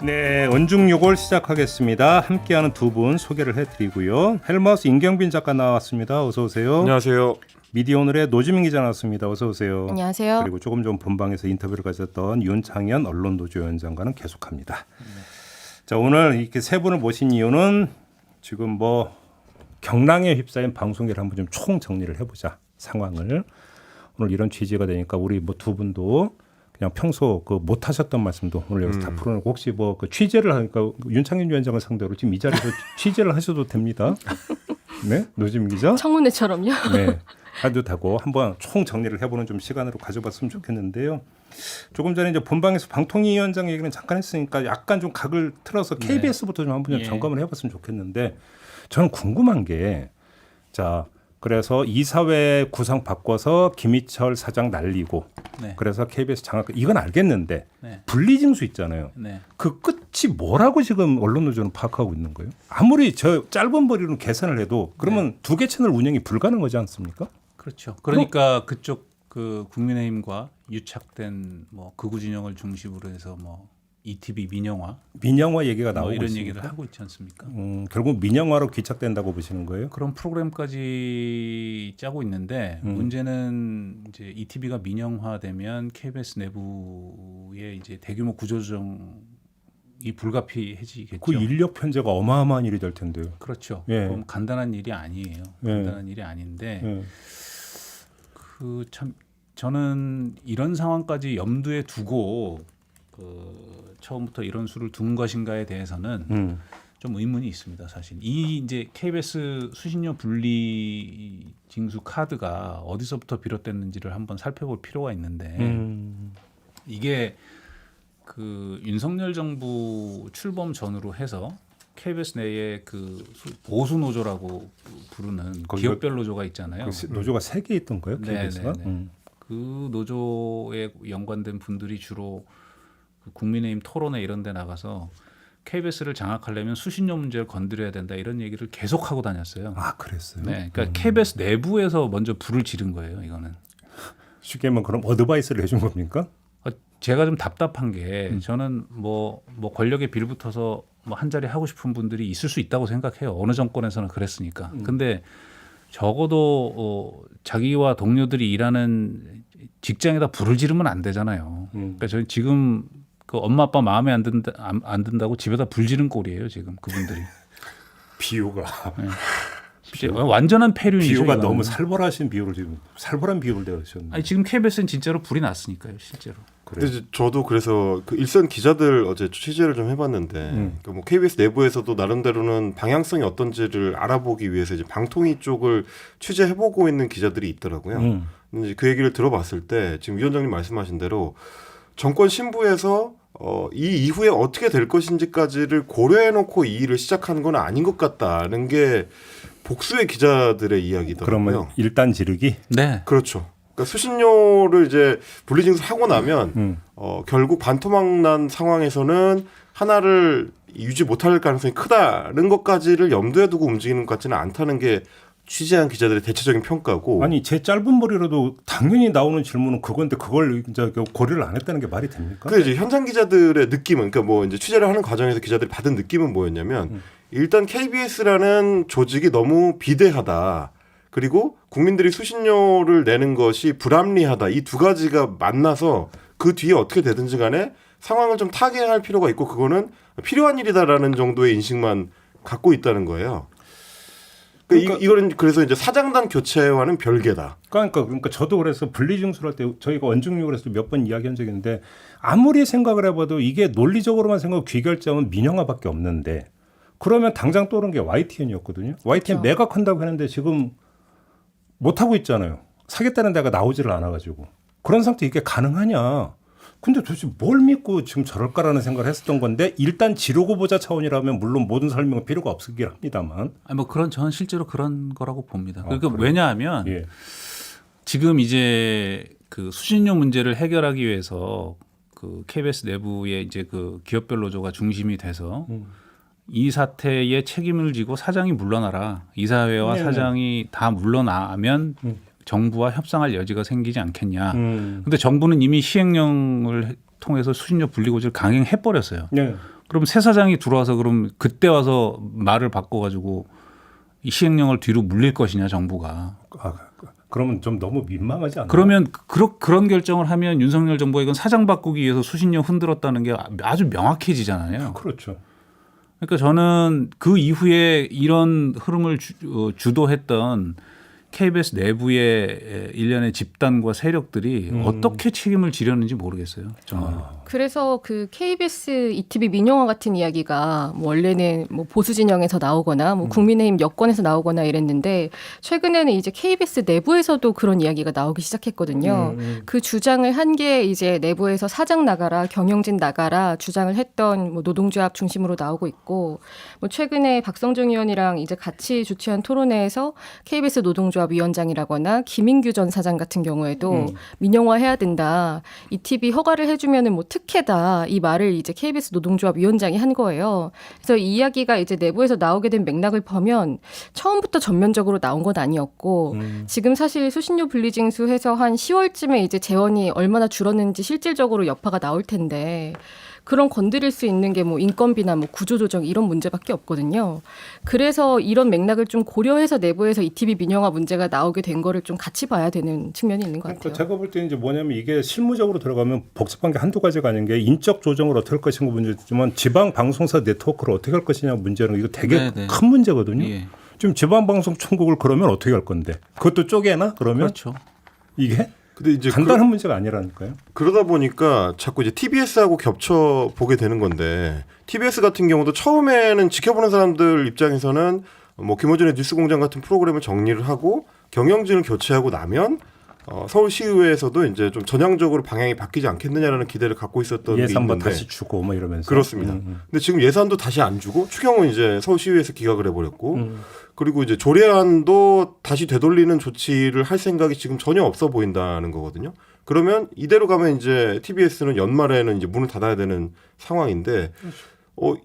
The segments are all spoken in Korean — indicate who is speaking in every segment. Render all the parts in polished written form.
Speaker 1: 네, 원중요골 시작하겠습니다. 함께하는 두 분 소개를 해드리고요. 헬마우스 임경빈 작가 나왔습니다. 어서 오세요.
Speaker 2: 안녕하세요.
Speaker 1: 미디어오늘의 노지민 기자 나왔습니다. 어서 오세요.
Speaker 3: 안녕하세요.
Speaker 1: 그리고 조금 전 본방에서 인터뷰를 가졌던 윤창현 언론노조위원장과는 계속합니다. 자, 오늘 이렇게 세 분을 모신 이유는 지금 뭐 경랑에 휩싸인 방송계를 한번 좀 총 정리를 해보자 상황을. 오늘 이런 취지가 되니까 우리 뭐 두 분도 그냥 평소 그 못하셨던 말씀도 오늘 여기서 다 풀어내고 혹시 뭐 그 취재를 하니까 윤창현 위원장을 상대로 지금 이 자리에서 취재를 하셔도 됩니다. 네, 노지민 기자.
Speaker 3: 청문회처럼요.
Speaker 1: 네, 하도 되고 한번 총 정리를 해보는 좀 시간으로 가져봤으면 좋겠는데요. 조금 전에 이제 본방에서 방통위 위원장 얘기는 잠깐 했으니까 약간 좀 각을 틀어서 KBS부터 좀 한번 점검을 해봤으면 좋겠는데 저는 궁금한 게 자. 그래서 이사회 구성 바꿔서 김희철 사장 날리고 그래서 KBS 장악 이건 알겠는데 분리징수 있잖아요. 그 끝이 뭐라고 지금 언론노조는 파악하고 있는 거예요? 아무리 저 짧은 거리로 계산을 해도 그러면 두 개 채널 운영이 불가능하지 않습니까?
Speaker 4: 그렇죠. 그러니까 그쪽 그 국민의힘과 유착된 뭐 극우 진영을 중심으로 해서 뭐 ETV 민영화
Speaker 1: 얘기가 나오고
Speaker 4: 이런
Speaker 1: 있습니까?
Speaker 4: 얘기를 하고 있지 않습니까?
Speaker 1: 결국 민영화로 귀착된다고 보시는 거예요?
Speaker 4: 그런 프로그램까지 짜고 있는데 문제는 이제 ETV가 민영화되면 KBS 내부에 이제 대규모 구조조정이 불가피해지겠죠.
Speaker 1: 그 인력 편제가 어마어마한 일이 될 텐데요.
Speaker 4: 그렇죠.
Speaker 1: 예.
Speaker 4: 그럼 간단한 일이 아니에요. 간단한 일이 아닌데 그 참 저는 이런 상황까지 염두에 두고 처음부터 이런 수를 둔 것인가에 대해서는 좀 의문이 있습니다. 사실 이 이제 KBS 수신료 분리 징수 카드가 어디서부터 비롯됐는지를 한번 살펴볼 필요가 있는데 이게 그 윤석열 정부 출범 전후로 해서 KBS 내에 그 보수 노조라고 부르는 기업별 노조가 있잖아요.
Speaker 1: 그 노조가 3개 있던 거예요, KBS가?
Speaker 4: 그 노조에 연관된 분들이 주로 국민의힘 토론회 이런 데 나가서 KBS를 장악하려면 수신료 문제를 건드려야 된다 이런 얘기를 계속 하고 다녔어요.
Speaker 1: 아, 그랬어요?
Speaker 4: 네, 그러니까 KBS 내부에서 먼저 불을 지른 거예요. 이거는.
Speaker 1: 쉽게 말하면 그럼 어드바이스를 해준 겁니까?
Speaker 4: 제가 좀 답답한 게 저는 뭐 권력에 빌붙어서 뭐 한 자리 하고 싶은 분들이 있을 수 있다고 생각해요. 어느 정권에서는 그랬으니까. 근데 적어도 자기와 동료들이 일하는 직장에다 불을 지르면 안 되잖아요. 그러니까 저희 지금 그 엄마 아빠 마음에 안 든다고 집에다 불 지른 꼴이에요 지금 그분들이.
Speaker 1: 비유가
Speaker 4: 완전한 폐륜이죠.
Speaker 1: 비유가
Speaker 4: 이거는.
Speaker 1: 너무 살벌하신 비유를 지금 살벌한 비유를 대하셨는데.
Speaker 4: 아니 지금 KBS는 진짜로 불이 났으니까요 실제로.
Speaker 2: 근데 이제 저도 그래서 그 일선 기자들 어제 취재를 좀 해봤는데 그러니까 뭐 KBS 내부에서도 나름대로는 방향성이 어떤지를 알아보기 위해서 이제 방통위 쪽을 취재해보고 있는 기자들이 있더라고요. 근데 이제 그 얘기를 들어봤을 때 지금 위원장님 말씀하신 대로 정권 신부에서 이 이후에 어떻게 될 것인지까지를 고려해놓고 이 일을 시작한 건 아닌 것 같다는 게 복수의 기자들의 이야기더라고요.
Speaker 1: 그러면 일단 지르기?
Speaker 4: 네.
Speaker 2: 그렇죠. 그러니까 수신료를 이제 분리징수하고 나면 결국 반토막난 상황에서는 하나를 유지 못할 가능성이 크다는 것까지를 염두에 두고 움직이는 것 같지는 않다는 게 취재한 기자들의 대체적인 평가고.
Speaker 1: 아니 제 짧은 머리로도 당연히 나오는 질문은 그건데 그걸 이제 고려를 안 했다는 게 말이 됩니까?
Speaker 2: 그 이제 현장 기자들의 느낌은 그러니까 뭐 이제 취재를 하는 과정에서 기자들이 받은 느낌은 뭐였냐면 일단 KBS라는 조직이 너무 비대하다. 그리고 국민들이 수신료를 내는 것이 불합리하다. 이 두 가지가 만나서 그 뒤에 어떻게 되든지 간에 상황을 좀 타개할 필요가 있고 그거는 필요한 일이다라는 정도의 인식만 갖고 있다는 거예요. 그러니까 이거는 그래서 이제 사장단 교체와는 별개다.
Speaker 1: 그러니까 저도 그래서 분리징수를 할 때 저희가 원중요골에서 몇 번 이야기한 적이 있는데 아무리 생각을 해봐도 이게 논리적으로만 생각하면 귀결점은 민영화밖에 없는데 그러면 당장 떠오른 게 YTN이었거든요. YTN
Speaker 3: 그렇죠.
Speaker 1: 매각한다고 했는데 지금 못하고 있잖아요. 사겠다는 데가 나오지를 않아가지고. 그런 상태 이게 가능하냐. 근데 도대체 뭘 믿고 지금 저럴까라는 생각을 했었던 건데 일단 지르고 보자 차원이라면 물론 모든 설명은 필요가 없긴 합니다만.
Speaker 4: 아니 뭐 저는 실제로 그런 거라고 봅니다. 그러니까
Speaker 1: 그래요?
Speaker 4: 왜냐하면 지금 이제 그 수신료 문제를 해결하기 위해서 그 KBS 내부에 이제 그 기업별 노조가 중심이 돼서 이 사태에 책임을 지고 사장이 물러나라. 이사회와 사장이 다 물러나면 정부와 협상할 여지가 생기지 않겠냐. 근데 정부는 이미 시행령을 통해서 수신료 분리고지를 강행해 버렸어요. 그럼 새 사장이 들어와서 그럼 그때 와서 말을 바꿔가지고 이 시행령을 뒤로 물릴 것이냐 정부가.
Speaker 1: 그러면 좀 너무 민망하지 않나요?
Speaker 4: 그러면 그런 결정을 하면 윤석열 정부가 이건 사장 바꾸기 위해서 수신료 흔들었다는 게 아주 명확해지잖아요.
Speaker 1: 그렇죠.
Speaker 4: 그러니까 저는 그 이후에 이런 흐름을 주도했던 KBS 내부의 일련의 집단과 세력들이 어떻게 책임을 지려는지 모르겠어요. 정말.
Speaker 3: 그래서 그 KBS ETV 민영화 같은 이야기가 뭐 원래는 뭐 보수 진영에서 나오거나 뭐 국민의힘 여권에서 나오거나 이랬는데 최근에는 이제 KBS 내부에서도 그런 이야기가 나오기 시작했거든요. 그 주장을 한 게 이제 내부에서 사장 나가라, 경영진 나가라 주장을 했던 뭐 노동조합 중심으로 나오고 있고 뭐 최근에 박성중 의원이랑 이제 같이 주최한 토론회에서 KBS 노동조합 위원장이라거나 김인규 전 사장 같은 경우에도 민영화해야 된다. ETV 허가를 해주면은 뭐 특혜다. 이 말을 이제 KBS 노동조합 위원장이 한 거예요. 그래서 이 이야기가 이제 내부에서 나오게 된 맥락을 보면 처음부터 전면적으로 나온 건 아니었고 지금 사실 수신료 분리징수해서 한 10월쯤에 이제 재원이 얼마나 줄었는지 실질적으로 여파가 나올 텐데 그런 건드릴 수 있는 게 뭐 인건비나 뭐 구조조정 이런 문제밖에 없거든요. 그래서 이런 맥락을 좀 고려해서 내부에서 ETV 민영화 문제가 나오게 된 거를 좀 같이 봐야 되는 측면이 있는 것 같아요.
Speaker 1: 그러니까 제가 볼 때는 이제 뭐냐면 이게 실무적으로 들어가면 복잡한 게 한두 가지가 아닌 게 인적 조정을 어떻게 할 것인가 문제지만 지방 방송사 네트워크를 어떻게 할 것이냐 문제는 이거 되게 큰 문제거든요.
Speaker 4: 예.
Speaker 1: 지금 지방방송총국을 그러면 어떻게 할 건데? 그것도 쪼개나 그러면?
Speaker 4: 그렇죠.
Speaker 1: 이게
Speaker 2: 근데 이제
Speaker 1: 간단한 문제가 아니라니까요.
Speaker 2: 그러다 보니까 자꾸 이제 TBS하고 겹쳐 보게 되는 건데 TBS 같은 경우도 처음에는 지켜보는 사람들 입장에서는 뭐 김어준의 뉴스공장 같은 프로그램을 정리를 하고 경영진을 교체하고 나면 서울시의회에서도 이제 좀 전향적으로 방향이 바뀌지 않겠느냐라는 기대를 갖고 있었던 게
Speaker 1: 예산만
Speaker 2: 있는데
Speaker 1: 다시 주고 뭐 이러면서
Speaker 2: 그렇습니다. 근데 지금 예산도 다시 안 주고 추경은 이제 서울시의회에서 기각을 해버렸고 그리고 이제 조례안도 다시 되돌리는 조치를 할 생각이 지금 전혀 없어 보인다는 거거든요. 그러면 이대로 가면 이제 TBS는 연말에는 이제 문을 닫아야 되는 상황인데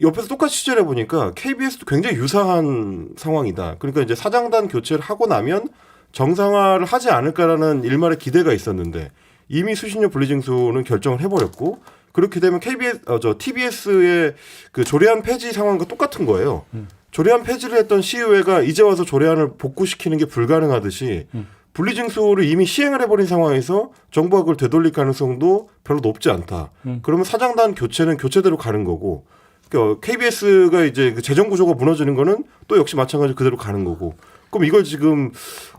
Speaker 2: 옆에서 똑같이 취재를 해보니까 KBS도 굉장히 유사한 상황이다. 그러니까 이제 사장단 교체를 하고 나면 정상화를 하지 않을까라는 일말의 기대가 있었는데 이미 수신료 분리징수는 결정을 해버렸고 그렇게 되면 TBS의 그 조례안 폐지 상황과 똑같은 거예요. 조례안 폐지를 했던 시의회가 이제 와서 조례안을 복구시키는 게 불가능하듯이 분리징수를 이미 시행을 해버린 상황에서 정부가 그걸 되돌릴 가능성도 별로 높지 않다. 그러면 사장단 교체는 교체대로 가는 거고 그러니까 KBS가 이제 그 재정 구조가 무너지는 거는 또 역시 마찬가지로 그대로 가는 거고 그럼 이걸 지금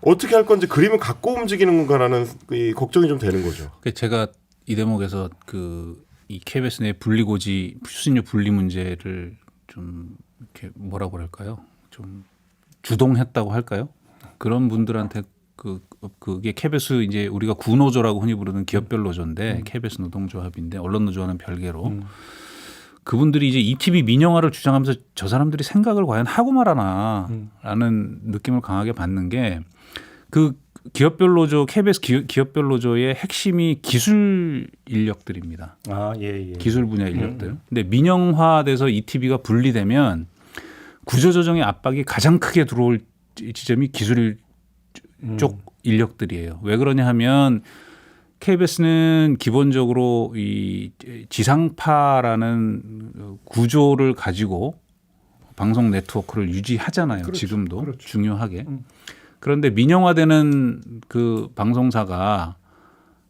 Speaker 2: 어떻게 할 건지 그림을 갖고 움직이는 건가라는 이 걱정이 좀 되는 거죠.
Speaker 4: 제가 이 대목에서 이 KBS 내 분리고지 수신료 분리 문제를 좀 이렇게 뭐라고 그럴까요? 좀 주동했다고 할까요? 그런 분들한테 그게 KBS 이제 우리가 구노조라고 흔히 부르는 기업별 노조인데 KBS 노동조합인데 언론노조와는 별개로 그분들이 이제 ETV 민영화를 주장하면서 저 사람들이 생각을 과연 하고 말하나라는 느낌을 강하게 받는 게 그 기업별 노조 KBS 기업별 노조의 핵심이 기술 인력들입니다.
Speaker 1: 예.
Speaker 4: 기술 분야 인력들. 근데 민영화돼서 ETV가 분리되면 구조조정의 압박이 가장 크게 들어올 지점이 기술 쪽 인력들이에요. 왜 그러냐 하면 KBS는 기본적으로 이 지상파라는 구조를 가지고 방송 네트워크를 유지하잖아요. 그렇죠. 지금도 그렇죠. 중요하게. 그런데 민영화되는 그 방송사가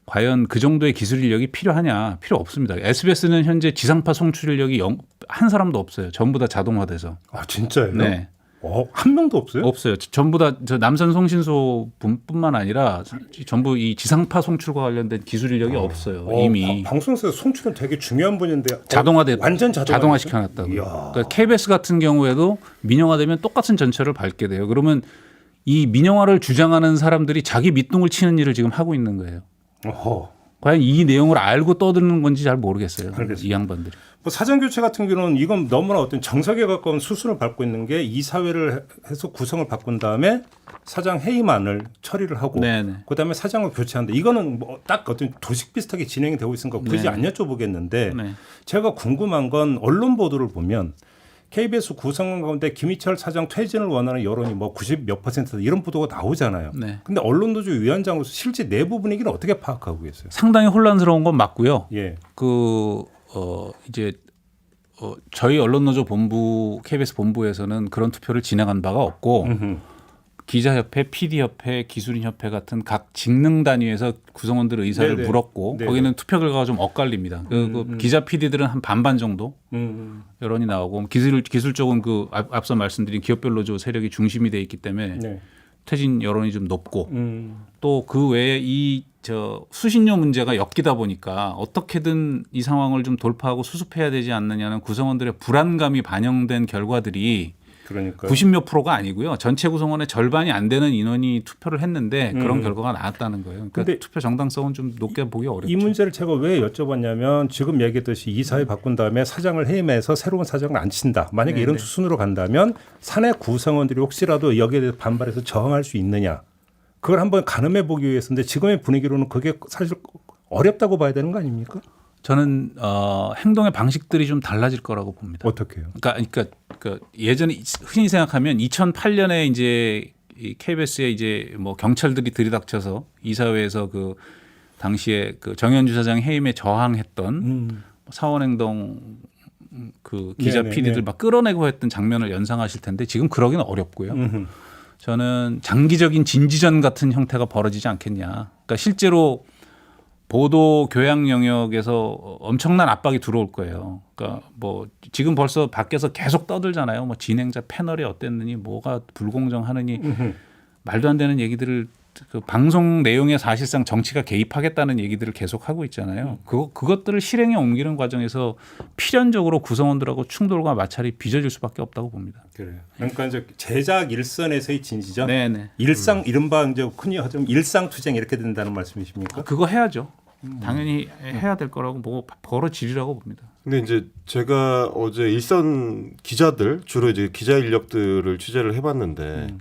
Speaker 4: 과연 그 정도의 기술 인력이 필요하냐? 필요 없습니다. SBS는 현재 지상파 송출 인력이 한 사람도 없어요. 전부 다 자동화돼서.
Speaker 1: 진짜예요?
Speaker 4: 네.
Speaker 1: 한 명도 없어요?
Speaker 4: 없어요. 전부 다 남선 송신소 뿐만 아니라 전부 이 지상파 송출과 관련된 기술 인력이 없어요. 이미.
Speaker 1: 방송사에서 송출은 되게 중요한 분인데
Speaker 4: 완전 자동화시켜놨다고. 그러니까 KBS 같은 경우에도 민영화되면 똑같은 전철을 밟게 돼요. 그러면 이 민영화를 주장하는 사람들이 자기 밑둥을 치는 일을 지금 하고 있는 거예요. 과연 이 내용을 알고 떠드는 건지 잘 모르겠어요. 알겠습니다. 이 양반들이.
Speaker 1: 사장 교체 같은 경우는 이건 너무나 어떤 정석에 가까운 수순을 밟고 있는 게 이사회를 해서 구성을 바꾼 다음에 사장 회의만을 처리를 하고 그다음에 사장을 교체한다. 이거는 딱 어떤 도식 비슷하게 진행이 되고 있으니까 굳이 안 여쭤보겠는데 제가 궁금한 건 언론 보도를 보면 KBS 구성원 가운데 김희철 사장 퇴진을 원하는 여론이 90몇 %다 이런 보도가 나오잖아요. 근데 언론노조 위원장으로서 실제 내부 분위기는 어떻게 파악하고 계세요?
Speaker 4: 상당히 혼란스러운 건 맞고요.
Speaker 1: 예.
Speaker 4: 이제 저희 언론노조 본부 KBS 본부에서는 그런 투표를 진행한 바가 없고 기자협회, PD협회, 기술인협회 같은 각 직능 단위에서 구성원들 의사를
Speaker 1: 네네.
Speaker 4: 물었고
Speaker 1: 네네.
Speaker 4: 거기는 투표 결과가 좀 엇갈립니다. 그 기자, PD들은 한 반반 정도 여론이 나오고 기술 쪽은 그 앞서 말씀드린 기업별 노조 세력이 중심이 돼 있기 때문에
Speaker 1: 네.
Speaker 4: 퇴진 여론이 좀 높고 또 그 외에 수신료 문제가 엮이다 보니까 어떻게든 이 상황을 좀 돌파하고 수습해야 되지 않느냐는 구성원들의 불안감이 반영된 결과들이
Speaker 1: 그러니까
Speaker 4: 90몇 프로가 아니고요. 전체 구성원의 절반이 안 되는 인원이 투표를 했는데 그런 결과가 나왔다는 거예요. 그러니까
Speaker 1: 근데
Speaker 4: 투표 정당성은 좀 높게 보기 어렵죠.
Speaker 1: 이 문제를 제가 왜 여쭤봤냐면 지금 얘기했듯이 이사회 바꾼 다음에 사장을 해임해서 새로운 사장을 안 친다. 만약에 이런 수순으로 간다면 사내 구성원들이 혹시라도 여기에 대해서 반발해서 저항할 수 있느냐. 그걸 한번 가늠해 보기 위해서인데 지금의 분위기로는 그게 사실 어렵다고 봐야 되는 거 아닙니까?
Speaker 4: 저는 행동의 방식들이 좀 달라질 거라고 봅니다.
Speaker 1: 어떻게요?
Speaker 4: 그러니까 예전에 흔히 생각하면 2008년에 이제 이 KBS에 이제 뭐 경찰들이 들이닥쳐서 이사회에서 그 당시에 그 정현주 사장 해임에 저항했던 사원행동 그 기자,
Speaker 1: 네네,
Speaker 4: PD들
Speaker 1: 네.
Speaker 4: 막 끌어내고 했던 장면을 연상하실 텐데 지금 그러기는 어렵고요. 저는 장기적인 진지전 같은 형태가 벌어지지 않겠냐. 그러니까 실제로 보도 교양 영역에서 엄청난 압박이 들어올 거예요. 그러니까 뭐 지금 벌써 밖에서 계속 떠들잖아요. 뭐 진행자 패널이 어땠느니 뭐가 불공정하느니 말도 안 되는 얘기들을 그 방송 내용에 사실상 정치가 개입하겠다는 얘기들을 계속 하고 있잖아요. 그것들을 실행에 옮기는 과정에서 필연적으로 구성원들하고 충돌과 마찰이 빚어질 수밖에 없다고 봅니다.
Speaker 1: 그래요. 그러니까 이제 제작 일선에서의 진지전,
Speaker 4: 네네.
Speaker 1: 일상 이른바 이제 흔히 하자면 일상 투쟁 이렇게 된다는 말씀이십니까?
Speaker 4: 그거 해야죠. 당연히 해야 될 거라고 뭐 벌어지리라고 봅니다.
Speaker 2: 근데 이제 제가 어제 일선 기자들 주로 이제 기자 인력들을 취재를 해봤는데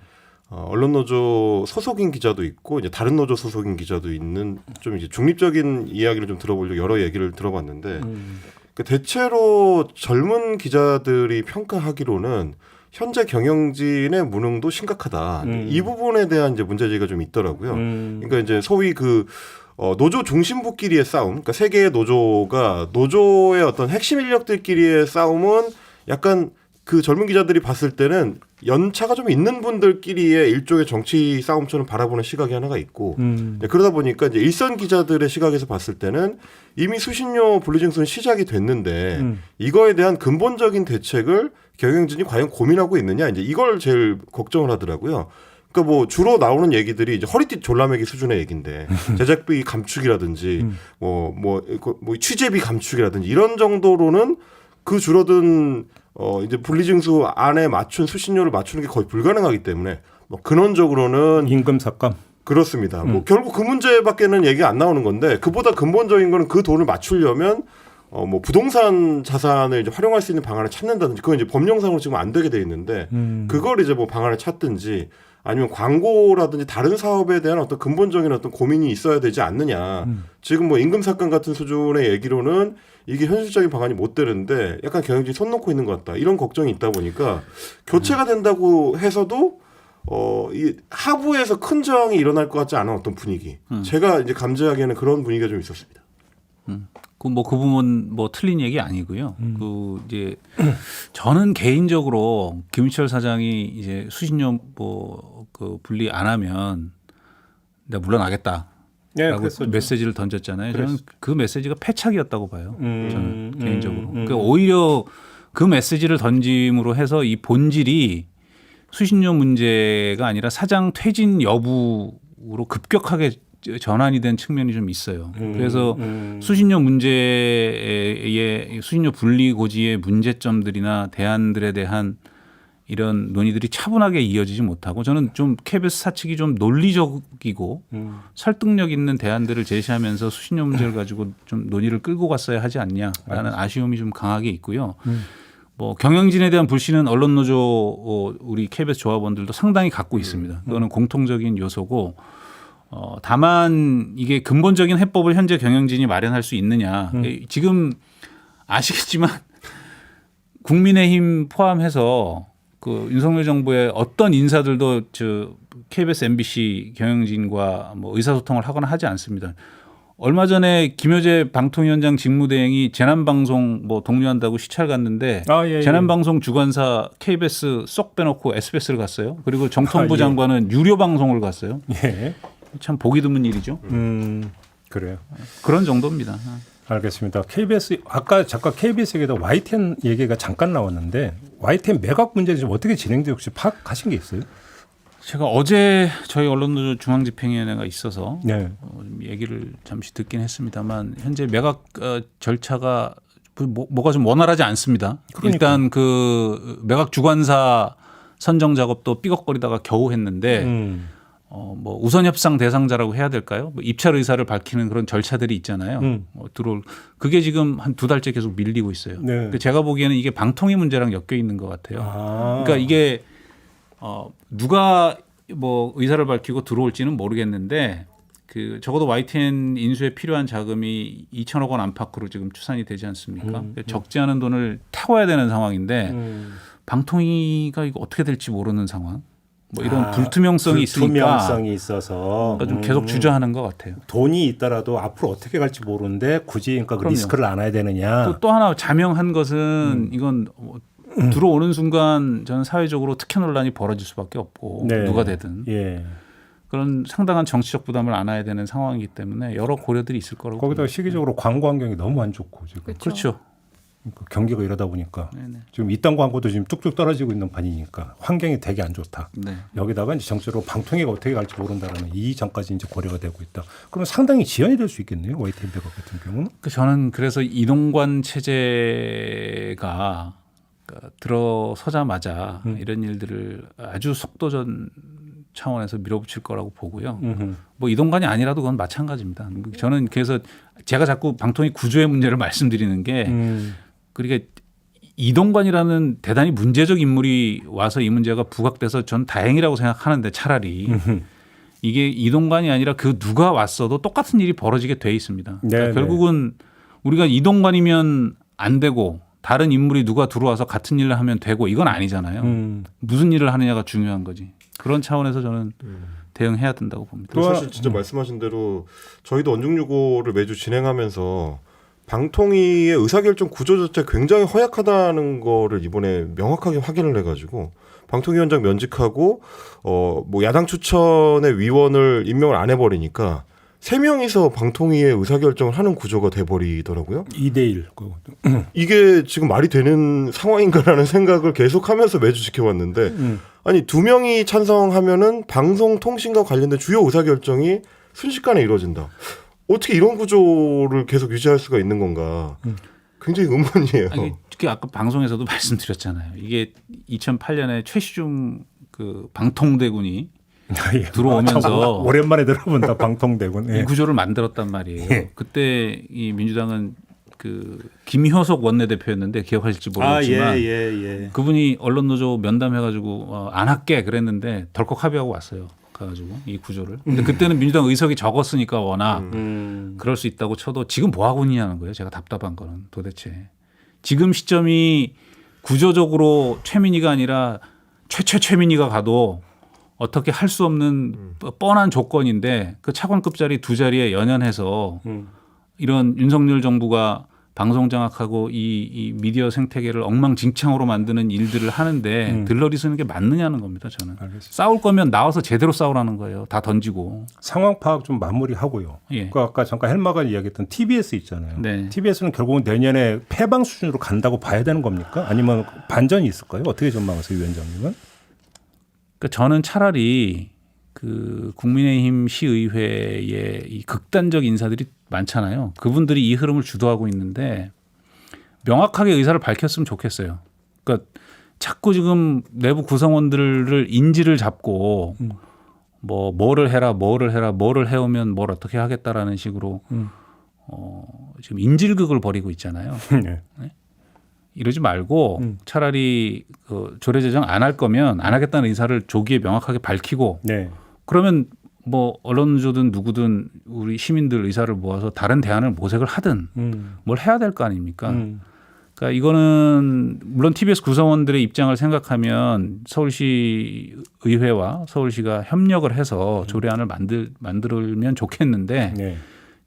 Speaker 2: 언론노조 소속인 기자도 있고 이제 다른 노조 소속인 기자도 있는 좀 이제 중립적인 이야기를 좀 들어보려고 여러 얘기를 들어봤는데 그 대체로 젊은 기자들이 평가하기로는 현재 경영진의 무능도 심각하다. 이 부분에 대한 이제 문제제기가 좀 있더라고요. 그러니까 이제 소위 그 노조 중심부끼리의 싸움, 그러니까 세 개의 노조가 노조의 어떤 핵심 인력들끼리의 싸움은 약간 그 젊은 기자들이 봤을 때는 연차가 좀 있는 분들끼리의 일종의 정치 싸움처럼 바라보는 시각이 하나가 있고 네, 그러다 보니까 이제 일선 기자들의 시각에서 봤을 때는 이미 수신료 분리징수는 시작이 됐는데 이거에 대한 근본적인 대책을 경영진이 과연 고민하고 있느냐 이제 이걸 제일 걱정을 하더라고요. 그러니까 뭐 주로 나오는 얘기들이 이제 허리띠 졸라매기 수준의 얘기인데 제작비 감축이라든지 뭐 취재비 감축이라든지 이런 정도로는 그 줄어든 이제 분리징수 안에 맞춘 수신료를 맞추는 게 거의 불가능하기 때문에 뭐 근원적으로는
Speaker 1: 임금 삭감.
Speaker 2: 그렇습니다. 뭐 결국 그 문제밖에는 얘기가 안 나오는 건데 그보다 근본적인 거는 그 돈을 맞추려면 뭐 부동산 자산을 이제 활용할 수 있는 방안을 찾는다든지 그건 이제 법령상으로 지금 안 되게 돼 있는데 그걸 이제 뭐 방안을 찾든지 아니면 광고라든지 다른 사업에 대한 어떤 근본적인 어떤 고민이 있어야 되지 않느냐. 지금 뭐 임금 삭감 같은 수준의 얘기로는 이게 현실적인 방안이 못 되는데 약간 경영진이 손 놓고 있는 것 같다. 이런 걱정이 있다 보니까 교체가 된다고 해서도 이 하부에서 큰 저항이 일어날 것 같지 않은 어떤 분위기. 제가 이제 감지하기에는 그런 분위기가 좀 있었습니다.
Speaker 4: 그 부분 뭐 틀린 얘기 아니고요. 그 이제 저는 개인적으로 김희철 사장이 이제 수신료 그 분리 안 하면 내가 물러나겠다.
Speaker 1: 네,
Speaker 4: 라고 메시지를 던졌잖아요. 저는 그 메시지가 패착이었다고 봐요. 저는 개인적으로. 그러니까 오히려 그 메시지를 던짐으로 해서 이 본질이 수신료 문제가 아니라 사장 퇴진 여부로 급격하게 전환이 된 측면이 좀 있어요. 그래서 수신료 문제의 수신료 분리 고지의 문제점들이나 대안들에 대한 이런 논의들이 차분하게 이어지지 못하고 저는 좀 KBS 사측이 좀 논리적이고 설득력 있는 대안들을 제시하면서 수신료 문제를 가지고 좀 논의를 끌고 갔어야 하지 않냐라는 아쉬움이 좀 강하게 있고요. 뭐 경영진에 대한 불신은 언론노조 우리 KBS 조합원들도 상당히 갖고 있습니다. 그거는 공통적인 요소고 다만 이게 근본적인 해법을 현재 경영진이 마련할 수 있느냐. 지금 아시겠지만 국민의힘 포함해서 그 윤석열 정부의 어떤 인사들도 KBS, MBC 경영진과 뭐 의사소통을 하거나 하지 않습니다. 얼마 전에 김효재 방통위원장 직무대행이 재난방송 뭐 독려한다고 시찰 갔는데 재난방송 주관사 KBS 쏙 빼놓고 SBS를 갔어요. 그리고 정통부 장관은 유료 방송을 갔어요.
Speaker 1: 예.
Speaker 4: 참 보기 드문 일이죠.
Speaker 1: 그래요.
Speaker 4: 그런 정도입니다.
Speaker 1: 알겠습니다. KBS 아까 잠깐 KBS 얘기다 YTN 얘기가 잠깐 나왔는데 YTN 매각 문제 좀 어떻게 진행돼 혹시 파악하신 게 있어요?
Speaker 4: 제가 어제 저희 언론노조 중앙집행위원회가 있어서
Speaker 1: 네.
Speaker 4: 좀 얘기를 잠시 듣긴 했습니다만 현재 매각 절차가 뭐가 좀 원활하지 않습니다.
Speaker 1: 그러니까.
Speaker 4: 일단 그 매각 주관사 선정 작업도 삐걱거리다가 겨우 했는데 뭐 우선 협상 대상자라고 해야 될까요? 뭐 입찰 의사를 밝히는 그런 절차들이 있잖아요. 들어올 그게 지금 한 2달째 계속 밀리고 있어요.
Speaker 1: 네.
Speaker 4: 근데 제가 보기에는 이게 방통위 문제랑 엮여 있는 것 같아요. 그러니까 이게 누가 뭐 의사를 밝히고 들어올지는 모르겠는데 그 적어도 YTN 인수에 필요한 자금이 2천억 원 안팎으로 지금 추산이 되지 않습니까? 적지 않은 돈을 태워야 되는 상황인데 방통위가 이거 어떻게 될지 모르는 상황. 뭐 이런 불투명성이 있으니까
Speaker 1: 불투명성이 있어서
Speaker 4: 그러니까 좀 계속 주저하는 것 같아요.
Speaker 1: 돈이 있더라도 앞으로 어떻게 갈지 모르는데 굳이 그러니까 그
Speaker 4: 그럼요.
Speaker 1: 리스크를 안아야 되느냐.
Speaker 4: 또 하나 자명한 것은 이건 들어오는 순간 저는 사회적으로 특혜 논란이 벌어질 수밖에 없고
Speaker 1: 네.
Speaker 4: 누가 되든
Speaker 1: 예.
Speaker 4: 그런 상당한 정치적 부담을 안아야 되는 상황이기 때문에 여러 고려들이 있을 거라고
Speaker 1: 거기다가
Speaker 4: 봅니다.
Speaker 1: 시기적으로 광고 환경이 너무 안 좋고 지금
Speaker 4: 그렇죠.
Speaker 1: 그러니까 경기가 이러다 보니까
Speaker 4: 네네.
Speaker 1: 지금 이딴 광고도 지금 뚝뚝 떨어지고 있는 판이니까 환경이 되게 안 좋다.
Speaker 4: 네.
Speaker 1: 여기다가 이제 정치적으로 방통위가 어떻게 갈지 모른다라는 이 점까지 이제 고려가 되고 있다. 그러면 상당히 지연이 될 수 있겠네요. YTN 매각 같은 경우는.
Speaker 4: 저는 그래서 이동관 체제가 들어서자마자 이런 일들을 아주 속도전 차원에서 밀어붙일 거라고 보고요. 뭐 이동관이 아니라도 그건 마찬가지입니다. 저는 그래서 제가 자꾸 방통위 구조의 문제를 말씀드리는 게 그러니까 이동관이라는 대단히 문제적 인물이 와서 이 문제가 부각돼서 전 다행이라고 생각하는데 차라리 이게 이동관이 아니라 그 누가 왔어도 똑같은 일이 벌어지게 돼 있습니다. 그러니까 결국은 우리가 이동관이면 안 되고 다른 인물이 누가 들어와서 같은 일을 하면 되고 이건 아니잖아요. 무슨 일을 하느냐가 중요한 거지. 그런 차원에서 저는 대응해야 된다고 봅니다.
Speaker 2: 사실 진짜 말씀하신 대로 저희도 원중유고를 매주 진행하면서 방통위의 의사결정 구조 자체 굉장히 허약하다는 거를 이번에 명확하게 확인을 해가지고 방통위원장 면직하고 뭐 야당 추천의 위원을 임명을 안 해버리니까 3명이서 방통위의 의사결정을 하는 구조가 돼버리더라고요.
Speaker 1: 2대1.
Speaker 2: 이게 지금 말이 되는 상황인가라는 생각을 계속하면서 매주 지켜봤는데 아니 2명이 찬성하면은 방송통신과 관련된 주요 의사결정이 순식간에 이루어진다. 어떻게 이런 구조를 계속 유지할 수가 있는 건가? 굉장히 의문이에요.
Speaker 4: 아니, 특히 아까 방송에서도 말씀드렸잖아요. 이게 2008년에 최시중 그 방통대군이 들어오면서
Speaker 1: 오랜만에 들어본다 방통대군.
Speaker 4: 이 구조를 만들었단 말이에요. 그때 이 민주당은 그 김효석 원내대표였는데 기억하실지 모르겠지만 그분이 언론노조 면담해가지고 안 할게 그랬는데 덜컥 합의하고 왔어요. 가지고 이 구조를. 근데 그때는 민주당 의석이 적었으니까 워낙 그럴 수 있다고 쳐도 지금 뭐 하고 있냐는 거예요. 제가 답답한 거는 도대체 지금 시점이 구조적으로 최민희가 아니라 최민희가 가도 어떻게 할 수 없는 뻔한 조건인데 그 차관급자리 2자리에 연연해서 이런 윤석열 정부가 방송 장악하고 이 미디어 생태계를 엉망진창으로 만드는 일들을 하는데 들러리 쓰는 게 맞느냐는 겁니다. 저는.
Speaker 1: 알겠습니다.
Speaker 4: 싸울 거면 나와서 제대로 싸우라는 거예요. 다 던지고.
Speaker 1: 상황 파악 좀 마무리하고요.
Speaker 4: 예.
Speaker 1: 그 아까 잠깐 헬마가 이야기했던 TBS 있잖아요.
Speaker 4: 네.
Speaker 1: TBS는 결국은 내년에 폐방 수준으로 간다고 봐야 되는 겁니까? 아니면 반전이 있을까요? 어떻게 전망하세요, 위원장님은?
Speaker 4: 그러니까 저는 차라리 그 국민의힘 시의회의 이 극단적 인사들이 많잖아요. 그분들이 이 흐름을 주도하고 있는데 명확하게 의사를 밝혔으면 좋겠어요. 그러니까 자꾸 지금 내부 구성원들을 인지를 잡고 뭐를 해오면 뭘 어떻게 하겠다라는 식으로 지금 인질극을 벌이고 있잖아요.
Speaker 1: 네.
Speaker 4: 네? 이러지 말고 차라리 그 조례 제정 안 할 거면 안 하겠다는 의사를 조기에 명확하게 밝히고
Speaker 1: 네.
Speaker 4: 그러면 뭐 언론조든 누구든 우리 시민들 의사를 모아서 다른 대안을 모색을 하든 뭘 해야 될 거 아닙니까? 그러니까 이거는 물론 TBS 구성원들의 입장을 생각하면 서울시 의회와 서울시가 협력을 해서 조례안을 만들면 좋겠는데
Speaker 1: 네.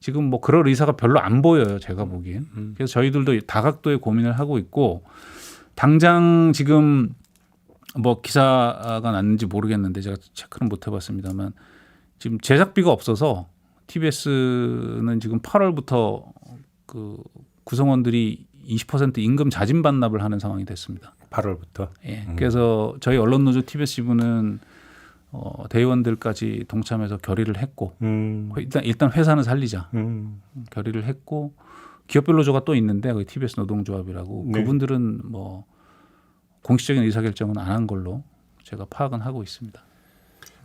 Speaker 4: 지금 뭐 그럴 의사가 별로 안 보여요. 제가 보기엔. 그래서 저희들도 다각도의 고민을 하고 있고 당장 지금 뭐 기사가 났는지 모르겠는데 제가 체크는 못 해봤습니다만 지금 제작비가 없어서 TBS는 지금 8월부터 그 구성원들이 20% 임금 자진 반납을 하는 상황이 됐습니다.
Speaker 1: 8월부터.
Speaker 4: 예. 그래서 저희 언론노조 TBS 지부는 대의원들까지 동참해서 결의를 했고 일단 회사는 살리자 결의를 했고 기업별 노조가 또 있는데 거기 TBS 노동조합이라고
Speaker 1: 네.
Speaker 4: 그분들은 뭐 공식적인 의사결정은 안 한 걸로 제가 파악은 하고 있습니다.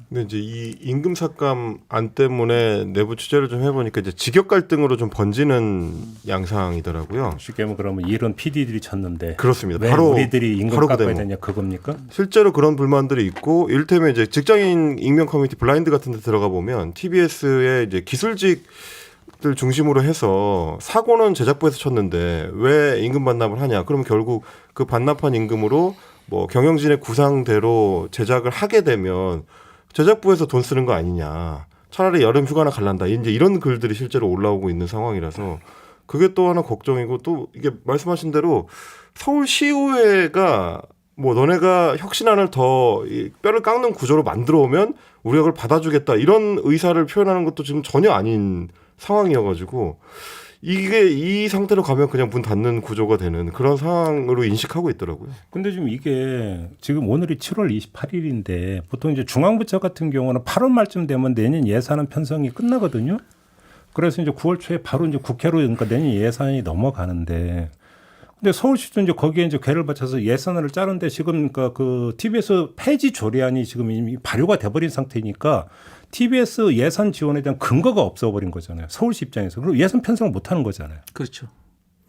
Speaker 2: 근데 이제 이 임금 삭감 안 때문에 내부 취재를 좀 해보니까 이제 직역 갈등으로 좀 번지는 양상이더라고요.
Speaker 1: 쉽게 말하면 그러면 일은 PD들이 쳤는데
Speaker 2: 그렇습니다.
Speaker 1: 왜
Speaker 2: 바로
Speaker 1: 우리들이 임금
Speaker 2: 바로 그
Speaker 1: 깎아야
Speaker 2: 대목.
Speaker 1: 되냐 그겁니까?
Speaker 2: 실제로 그런 불만들이 있고 이를테면 이제 직장인 익명 커뮤니티 블라인드 같은 데 들어가 보면 TBS의 이제 기술직들 중심으로 해서 사고는 제작부에서 쳤는데 왜 임금 반납을 하냐? 그러면 결국 그 반납한 임금으로 뭐 경영진의 구상대로 제작을 하게 되면 제작부에서 돈 쓰는 거 아니냐. 차라리 여름 휴가나 갈란다. 이제 이런 글들이 실제로 올라오고 있는 상황이라서 그게 또 하나 걱정이고 또 이게 말씀하신 대로 서울시의회가 뭐 너네가 혁신안을 더 뼈를 깎는 구조로 만들어 오면 우리가 그걸 받아주겠다 이런 의사를 표현하는 것도 지금 전혀 아닌 상황이어가지고 이게 이 상태로 가면 그냥 문 닫는 구조가 되는 그런 상황으로 인식하고 있더라고요.
Speaker 1: 근데 지금 이게 지금 오늘이 7월 28일인데 보통 이제 중앙부처 같은 경우는 8월 말쯤 되면 내년 예산안 편성이 끝나거든요. 그래서 이제 9월 초에 바로 이제 국회로 그러니까 내년 예산이 넘어가는데 근데 서울시도 이제 거기에 이제 궤를 받쳐서 예산안을 짜는데 지금 그러니까 그 TBS 폐지 조례안이 지금 이미 발효가 돼버린 상태니까 TBS 예산 지원에 대한 근거가 없어버린 거잖아요. 서울시 입장에서. 그리고 예산 편성을 못하는 거잖아요.
Speaker 4: 그렇죠.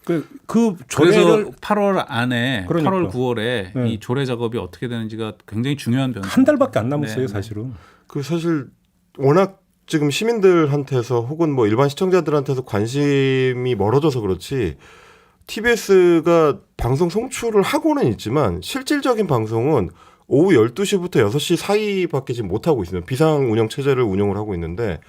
Speaker 1: 그
Speaker 4: 그래서
Speaker 1: 조례를 8월
Speaker 4: 8월 안에
Speaker 1: 그러니까.
Speaker 4: 8월 9월에
Speaker 1: 네.
Speaker 4: 이 조례 작업이 어떻게 되는지가 굉장히 중요한 변수.
Speaker 1: 한 달밖에 안 남았어요,
Speaker 4: 네.
Speaker 1: 사실은.
Speaker 2: 그 사실 워낙 지금 시민들한테서 혹은 뭐 일반 시청자들한테서 관심이 멀어져서 그렇지 TBS가 방송 송출을 하고는 있지만 실질적인 방송은 오후 12시부터 6시 사이밖에 지금 못하고 있습니다. 비상 운영 체제를 운영을 하고 있는데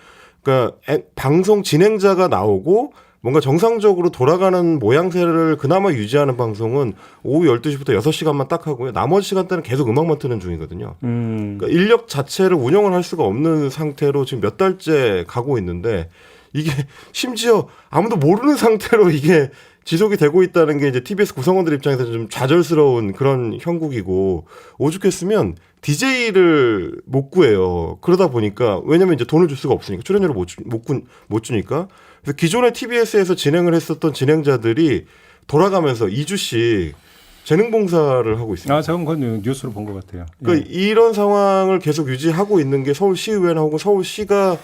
Speaker 2: 그러니까 방송 진행자가 나오고 뭔가 정상적으로 돌아가는 모양새를 그나마 유지하는 방송은 오후 12시부터 6시간만 딱 하고요. 나머지 시간대는 계속 음악만 트는 중이거든요. 그러니까 인력 자체를 운영을 할 수가 없는 상태로 지금 몇 달째 가고 있는데 이게 심지어 아무도 모르는 상태로 이게 지속이 되고 있다는 게 이제 TBS 구성원들 입장에서 좀 좌절스러운 그런 형국이고 오죽했으면 DJ를 못 구해요. 그러다 보니까 왜냐면 이제 돈을 줄 수가 없으니까 출연료를 못 주니까 그래서 기존의 TBS에서 진행을 했었던 진행자들이 돌아가면서 2주씩 재능 봉사를 하고 있습니다.
Speaker 1: 아, 저건 그 뉴스로 본 것 같아요.
Speaker 2: 그러니까 이런 상황을 계속 유지하고 있는 게 서울시의회나 혹은 서울시가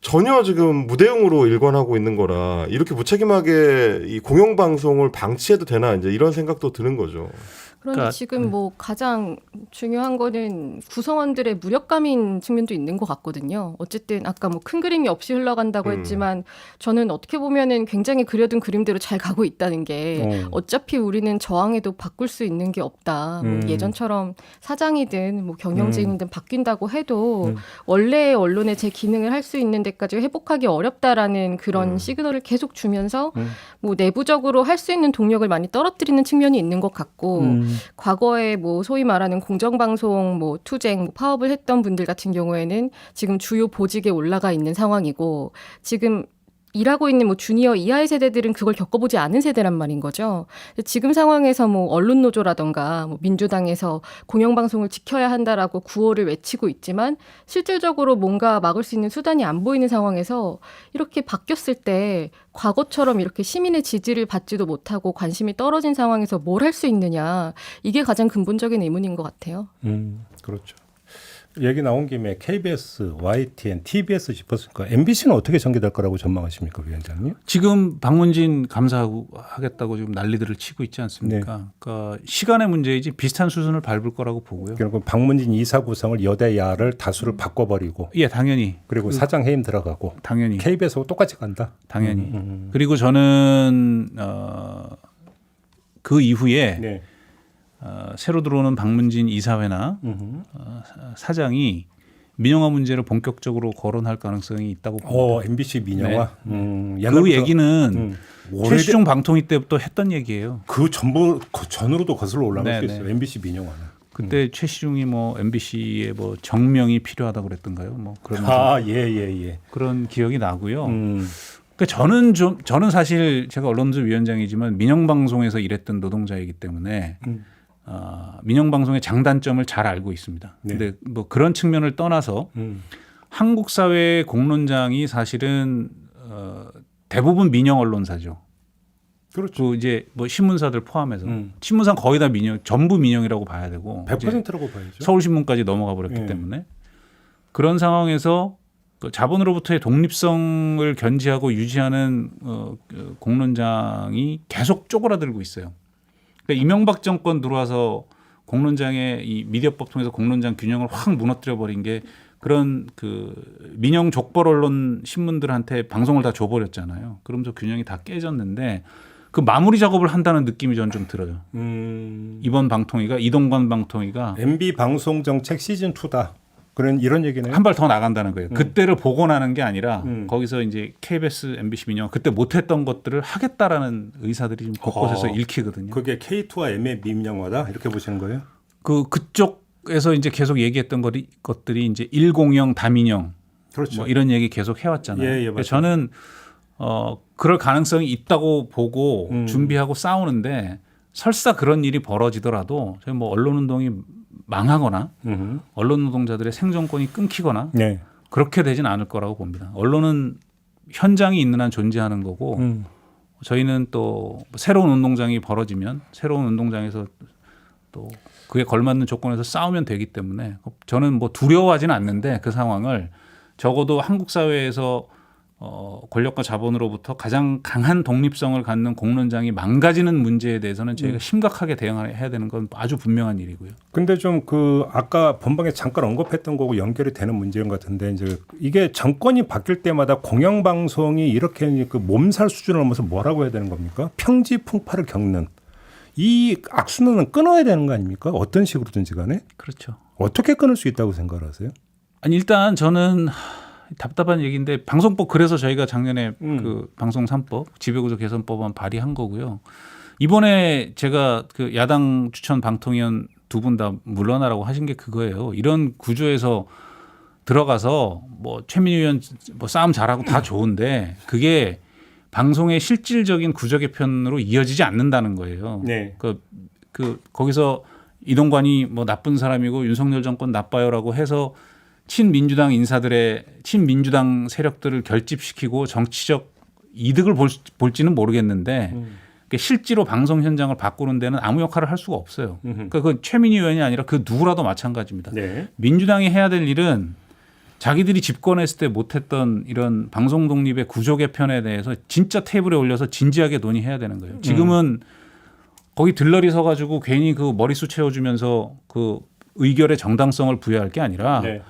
Speaker 2: 전혀 지금 무대응으로 일관하고 있는 거라 이렇게 무책임하게 이 공영방송을 방치해도 되나 이제 이런 생각도 드는 거죠.
Speaker 3: 그런데
Speaker 4: 그러니까,
Speaker 3: 지금 뭐 가장 중요한 거는 구성원들의 무력감인 측면도 있는 것 같거든요. 어쨌든 아까 뭐 큰 그림이 없이 흘러간다고 했지만 저는 어떻게 보면은 굉장히 그려둔 그림대로 잘 가고 있다는 게 어차피 우리는 저항해도 바꿀 수 있는 게 없다. 뭐 예전처럼 사장이든 뭐 경영진이든 바뀐다고 해도 원래 언론의 제 기능을 할 수 있는 데까지 회복하기 어렵다라는 그런 시그널을 계속 주면서 뭐 내부적으로 할 수 있는 동력을 많이 떨어뜨리는 측면이 있는 것 같고 과거에 뭐 소위 말하는 공정방송 뭐 투쟁 뭐 파업을 했던 분들 같은 경우에는 지금 주요 보직에 올라가 있는 상황이고 지금 일하고 있는 뭐 주니어 이하의 세대들은 그걸 겪어보지 않은 세대란 말인 거죠. 지금 상황에서 뭐 언론노조라던가 뭐 민주당에서 공영방송을 지켜야 한다라고 구호를 외치고 있지만 실질적으로 뭔가 막을 수 있는 수단이 안 보이는 상황에서 이렇게 바뀌었을 때 과거처럼 이렇게 시민의 지지를 받지도 못하고 관심이 떨어진 상황에서 뭘 할 수 있느냐. 이게 가장 근본적인 의문인 것 같아요.
Speaker 1: 그렇죠. 얘기 나온 김에 KBS, YTN, TBS 짚었으니까 MBC는 어떻게 전개될 거라고 전망하십니까, 위원장님?
Speaker 4: 지금 방문진 감사하겠다고 지금 난리들을 치고 있지 않습니까?
Speaker 1: 네.
Speaker 4: 그러니까 시간의 문제이지 비슷한 수준을 밟을 거라고 보고요.
Speaker 1: 그러니까 방문진 이사 구성을 여대 야를 다수를 바꿔버리고
Speaker 4: 예, 당연히.
Speaker 1: 그리고 사장 해임 들어가고
Speaker 4: 당연히.
Speaker 1: KBS하고 똑같이 간다.
Speaker 4: 당연히. 그리고 저는 그 이후에
Speaker 1: 네.
Speaker 4: 새로 들어오는 방문진 이사회나 사장이 민영화 문제를 본격적으로 거론할 가능성이 있다고 봅니다.
Speaker 1: MBC 민영화.
Speaker 4: 그
Speaker 1: 옛날부터,
Speaker 4: 얘기는 최시중 방통위 때부터 했던 얘기예요.
Speaker 1: 그 전으로도 거슬러 올라갈 수
Speaker 4: 네네.
Speaker 1: 있어요. MBC 민영화는.
Speaker 4: 그때 최시중이 뭐 MBC의 뭐 정명이 필요하다고 그랬던가요? 뭐 그러면서
Speaker 1: 예.
Speaker 4: 그런 기억이 나고요. 그러니까 저는 사실 제가 언론노조위원장이지만 민영방송에서 일했던 노동자이기 때문에 민영방송의 장단점을 잘 알고 있습니다.
Speaker 1: 네.
Speaker 4: 근데 뭐 그런 측면을 떠나서 한국 사회의 공론장이 사실은 대부분 민영 언론사죠.
Speaker 1: 그렇죠.
Speaker 4: 그 이제 뭐 신문사들 포함해서 신문사 거의 다 민영, 전부 민영이라고 봐야 되고
Speaker 1: 100%라고 봐야죠.
Speaker 4: 서울신문까지 넘어가 버렸기
Speaker 1: 네.
Speaker 4: 때문에 그런 상황에서 그 자본으로부터의 독립성을 견지하고 유지하는 그 공론장이 계속 쪼그라들고 있어요. 그러니까 이명박 정권 들어와서 공론장의 이 미디어법 통해서 공론장 균형을 확 무너뜨려 버린 게 그런 그 민영 족벌 언론 신문들한테 방송을 다 줘버렸잖아요. 그러면서 균형이 다 깨졌는데 그 마무리 작업을 한다는 느낌이 저는 좀 들어요. 이번 방통위가 이동관 방통위가
Speaker 1: MB 방송 정책 시즌 2다. 이런 얘기네요.
Speaker 4: 한 발 더 나간다는 거예요. 그때를 복원하는 게 아니라 거기서 이제 KBS, MBC 민영 그때 못했던 것들을 하겠다라는 의사들이 지금 곳곳에서 읽히거든요.
Speaker 1: 그게 K2와 M의 민영화다 이렇게 보시는 거예요?
Speaker 4: 그쪽에서 이제 계속 얘기했던 것들이 이제 1공영 다민영
Speaker 1: 그렇죠.
Speaker 4: 뭐 이런 얘기 계속 해왔잖아요.
Speaker 1: 예,
Speaker 4: 그러니까 저는 그럴 가능성이 있다고 보고 준비하고 싸우는데 설사 그런 일이 벌어지더라도 저희 뭐 언론운동이 망하거나 언론 노동자들의 생존권이 끊기거나
Speaker 1: 네.
Speaker 4: 그렇게 되진 않을 거라고 봅니다. 언론은 현장이 있는 한 존재하는 거고 저희는 또 새로운 운동장이 벌어지면 새로운 운동장에서 또 그에 걸맞는 조건에서 싸우면 되기 때문에 저는 뭐 두려워하지는 않는데 그 상황을 적어도 한국 사회에서 권력과 자본으로부터 가장 강한 독립성을 갖는 공론장이 망가지는 문제에 대해서는 저희가 심각하게 대응해야 되는 건 아주 분명한 일이고요.
Speaker 1: 근데 좀 아까 본방에 잠깐 언급했던 거고 연결이 되는 문제인 것 같은데 이제 이게 정권이 바뀔 때마다 공영방송이 이렇게 그 몸살 수준을 넘어서 뭐라고 해야 되는 겁니까? 평지풍파를 겪는 이 악순환은 끊어야 되는 거 아닙니까? 어떤 식으로든지 간에
Speaker 4: 그렇죠.
Speaker 1: 어떻게 끊을 수 있다고 생각하세요?
Speaker 4: 아니 일단 저는 답답한 얘기인데 방송법 그래서 저희가 작년에 그 방송 3법 지배구조 개선법안 발의한 거고요. 이번에 제가 그 야당 추천 방통위원 두 분 다 물러나라고 하신 게 그거예요. 이런 구조에서 들어가서 뭐 최민희 의원 뭐 싸움 잘하고 다 좋은데 그게 방송의 실질적인 구조 개편으로 이어지지 않는다는 거예요.
Speaker 1: 네.
Speaker 4: 거기서 이동관이 뭐 나쁜 사람이고 윤석열 정권 나빠요라고 해서 친민주당 인사들의 친민주당 세력들을 결집시키고 정치적 이득을 볼지는 모르겠는데 그러니까 실제로 방송 현장을 바꾸는 데는 아무 역할을 할 수가 없어요. 그러니까 그 최민희 의원이 아니라 그 누구라도 마찬가지입니다.
Speaker 1: 네.
Speaker 4: 민주당이 해야 될 일은 자기들이 집권했을 때 못했던 이런 방송 독립의 구조 개편에 대해서 진짜 테이블에 올려서 진지하게 논의해야 되는 거예요. 지금은 거기 들러리 서가지고 괜히 그 머리수 채워주면서 그 의결의 정당성을 부여할 게 아니라
Speaker 1: 네.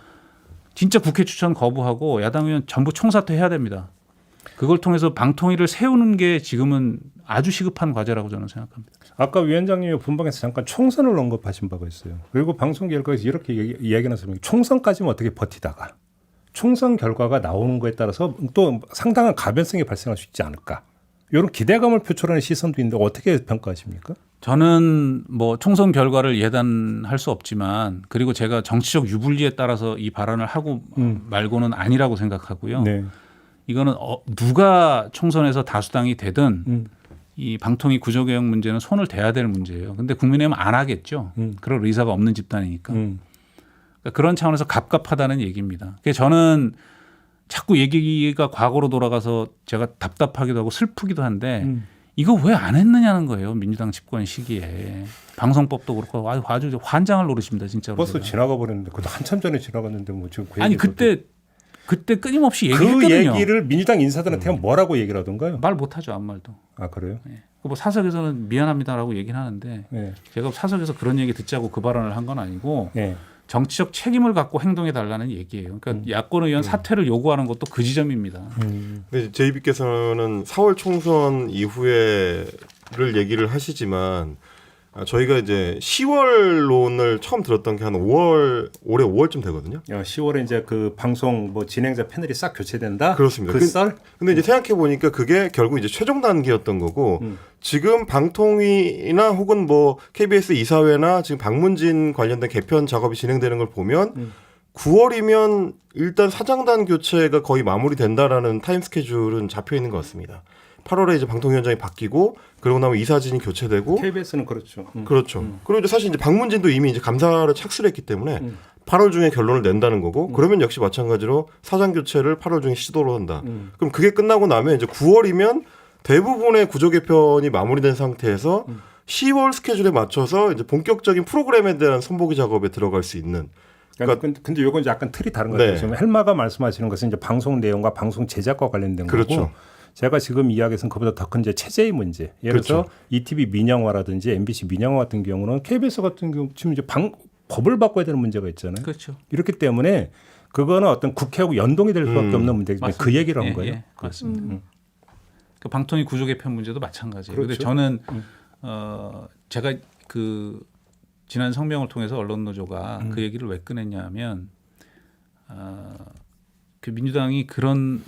Speaker 4: 진짜 국회 추천 거부하고 야당 의원 전부 총사퇴해야 됩니다. 그걸 통해서 방통위를 세우는 게 지금은 아주 시급한 과제라고 저는 생각합니다.
Speaker 1: 아까 위원장님이 본방에서 잠깐 총선을 언급하신 바가 있어요. 그리고 방송 결과에서 이렇게 이야기 나왔습니다. 총선까지는 어떻게 버티다가 총선 결과가 나오는 거에 따라서 또 상당한 가변성이 발생할 수 있지 않을까. 이런 기대감을 표출하는 시선도 있는데 어떻게 평가하십니까?
Speaker 4: 저는 뭐 총선 결과를 예단할 수 없지만 그리고 제가 정치적 유불리에 따라서 이 발언을 하고 말고는 아니라고 생각하고요.
Speaker 1: 네.
Speaker 4: 이거는 누가 총선에서 다수당이 되든 이 방통위 구조개혁 문제는 손을 대야 될 문제예요. 근데 국민의힘은 안 하겠죠. 그럴 의사가 없는 집단이니까. 그러니까 그런 차원에서 갑갑하다는 얘기입니다. 그래서 저는 자꾸 얘기가 과거로 돌아가서 제가 답답하기도 하고 슬프기도 한데 이거 왜 안 했느냐는 거예요. 민주당 집권 시기에. 방송법도 그렇고 아주 환장을 노리십니다. 진짜로.
Speaker 1: 벌써 지나가 버렸는데 그것도 한참 전에 지나갔는데 뭐 지금 그
Speaker 4: 아니 그때 끊임없이 얘기했거든요.
Speaker 1: 그 얘기를 민주당 인사들한테 뭐라고 얘기를 하던가요?
Speaker 4: 말 못하죠. 아무 말도.
Speaker 1: 아 그래요?
Speaker 4: 네. 뭐 사석에서는 미안합니다라고 얘기는 하는데
Speaker 1: 네.
Speaker 4: 제가 사석에서 그런 얘기 듣자고 그 발언을 한 건 아니고
Speaker 1: 네.
Speaker 4: 정치적 책임을 갖고 행동해 달라는 얘기예요. 그러니까 야권 의원 사퇴를 요구하는 것도 그 지점입니다.
Speaker 2: 근데 JB께서는 4월 총선 이후에를 얘기를 하시지만 저희가 이제 10월론을 처음 들었던 게 한 5월 올해 5월쯤 되거든요.
Speaker 1: 10월에 이제 그 방송 뭐 진행자 패널이 싹 교체된다.
Speaker 2: 그렇습니다.
Speaker 1: 그 썰.
Speaker 2: 근데 이제 생각해 보니까 그게 결국 이제 최종 단계였던 거고 지금 방통위나 혹은 뭐 KBS 이사회나 지금 방문진 관련된 개편 작업이 진행되는 걸 보면 9월이면 일단 사장단 교체가 거의 마무리된다라는 타임 스케줄은 잡혀 있는 것 같습니다. 8월에 이제 방통위원장이 바뀌고 그러고 나면 이사진이 교체되고
Speaker 1: KBS는 그렇죠.
Speaker 2: 그렇죠. 그리고 이제 사실 이제 방문진도 이미 이제 감사를 착수를 했기 때문에 8월 중에 결론을 낸다는 거고 그러면 역시 마찬가지로 사장 교체를 8월 중에 시도를 한다. 그럼 그게 끝나고 나면 이제 9월이면 대부분의 구조 개편이 마무리된 상태에서 10월 스케줄에 맞춰서 이제 본격적인 프로그램에 대한 선보기 작업에 들어갈 수 있는.
Speaker 1: 그러니까 근데 요건 약간 틀이 다른 것
Speaker 2: 네.
Speaker 1: 같아요. 지금 헬마가 말씀하시는 것은 이제 방송 내용과 방송 제작과 관련된
Speaker 2: 그렇죠.
Speaker 1: 거고 제가 지금 이야기해서는 그보다 더 큰 이제 체제의 문제. 예를 들어서
Speaker 2: 그렇죠.
Speaker 1: ETV 민영화라든지 MBC 민영화 같은 경우는 KBS 같은 경우 지금 이제 법을 바꿔야 되는 문제가 있잖아요.
Speaker 4: 그렇죠.
Speaker 1: 이렇기 때문에 그거는 어떤 국회하고 연동이 될 수밖에 없는 문제이기 때문에
Speaker 4: 맞습니다.
Speaker 1: 그 얘기를 한
Speaker 4: 예,
Speaker 1: 거예요.
Speaker 4: 예, 맞습니다. 그 방통위 구조 개편 문제도 마찬가지예요. 그런데
Speaker 1: 그렇죠.
Speaker 4: 저는 제가 그 지난 성명을 통해서 언론노조가 그 얘기를 왜 꺼냈냐면 그 민주당이 그런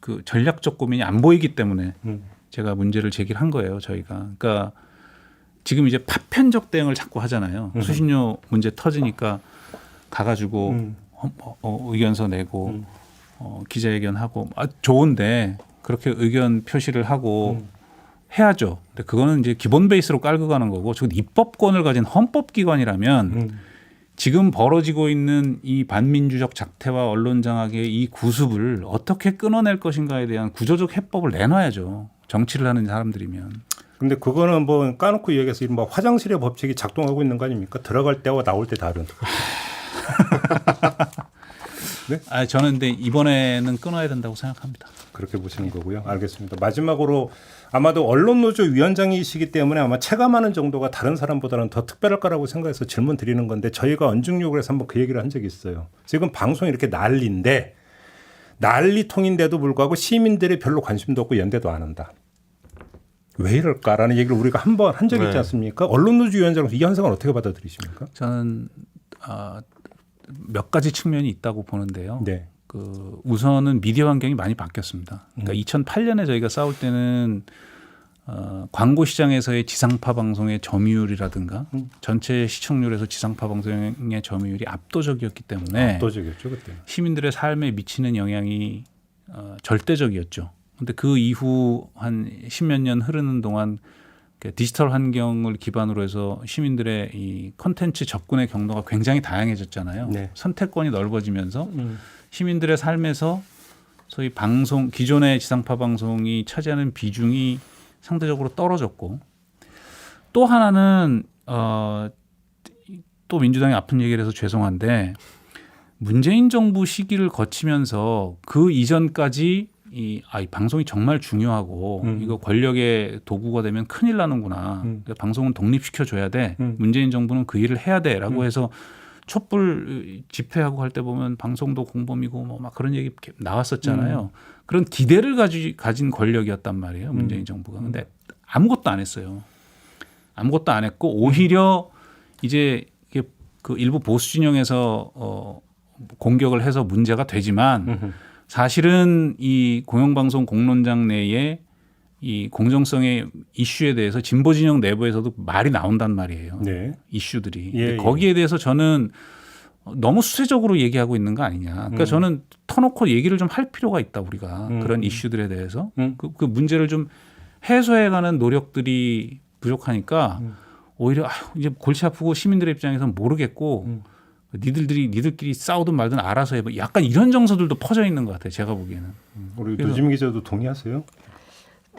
Speaker 4: 그 전략적 고민이 안 보이기 때문에 제가 문제를 제기한 거예요. 저희가 그러니까 지금 이제 파편적 대응을 자꾸 하잖아요. 수신료 문제 터지니까 가가지고 의견서 내고 기자회견하고 좋은데 그렇게 의견 표시를 하고 해야죠. 근데 그거는 이제 기본 베이스로 깔고 가는 거고, 저 입법권을 가진 헌법기관이라면 지금 벌어지고 있는 이 반민주적 작태와 언론 장악의 이 구습을 어떻게 끊어낼 것인가에 대한 구조적 해법을 내놔야죠. 정치를 하는 사람들이면.
Speaker 1: 근데 그거는 뭐 까놓고 얘기해서 이른바 화장실의 법칙이 작동하고 있는 거 아닙니까? 들어갈 때와 나올 때 다른.
Speaker 4: 네? 저는 근데 이번에는 끊어야 된다고 생각합니다.
Speaker 1: 그렇게 보시는 거고요. 알겠습니다. 마지막으로 아마도 언론노조 위원장이시기 때문에 아마 체감하는 정도가 다른 사람보다는 더 특별할 거라고 생각해서 질문 드리는 건데, 저희가 언중요구를 해서 한번 그 얘기를 한 적이 있어요. 지금 방송이 이렇게 난리인데 난리통인데도 불구하고 시민들이 별로 관심도 없고 연대도 안 한다. 왜 이럴까라는 얘기를 우리가 한 번 한 적이 있지 않습니까? 언론노조 위원장으로서 이 현상을 어떻게 받아들이십니까?
Speaker 4: 저는 몇 가지 측면이 있다고 보는데요.
Speaker 1: 네.
Speaker 4: 그 우선은 미디어 환경이 많이 바뀌었습니다. 그러니까 2008년에 저희가 싸울 때는 광고 시장에서의 지상파 방송의 점유율이라든가 전체 시청률에서 지상파 방송의 점유율이 압도적이었기 때문에
Speaker 1: 압도적이었죠 그때.
Speaker 4: 시민들의 삶에 미치는 영향이 절대적이었죠. 그런데 그 이후 한 10몇 년 흐르는 동안 디지털 환경을 기반으로 해서 시민들의 이 콘텐츠 접근의 경로가 굉장히 다양해졌잖아요.
Speaker 1: 네.
Speaker 4: 선택권이 넓어지면서 시민들의 삶에서 소위 방송, 기존의 지상파 방송이 차지하는 비중이 상대적으로 떨어졌고, 또 하나는 또 민주당이 아픈 얘기를 해서 죄송한데, 문재인 정부 시기를 거치면서 그 이전까지 이 방송이 정말 중요하고 이거 권력의 도구가 되면 큰일 나는구나. 그러니까 방송은 독립시켜줘야 돼. 문재인 정부는 그 일을 해야 돼라고 해서 촛불 집회하고 할 때 보면 방송도 공범이고 뭐 막 그런 얘기 나왔었잖아요. 그런 기대를 가진 권력이었단 말이에요. 문재인 정부가. 근데 아무것도 안 했어요. 아무것도 안 했고 오히려 이제 그 일부 보수 진영에서 공격을 해서 문제가 되지만 사실은 이 공영방송 공론장 내에 이 공정성의 이슈에 대해서 진보 진영 내부에서도 말이 나온단 말이에요. 네. 이슈들이.
Speaker 1: 예,
Speaker 4: 거기에 대해서 저는 너무 수세적으로 얘기하고 있는 거 아니냐. 그러니까 저는 터놓고 얘기를 좀 할 필요가 있다, 우리가. 그런 이슈들에 대해서. 그 문제를 좀 해소해가는 노력들이 부족하니까 오히려 이제 골치 아프고 시민들의 입장에서는 모르겠고 니들끼리 싸우든 말든 알아서 해봐. 약간 이런 정서들도 퍼져 있는 것 같아요. 제가 보기에는.
Speaker 1: 우리 노지민 기자도 동의하세요?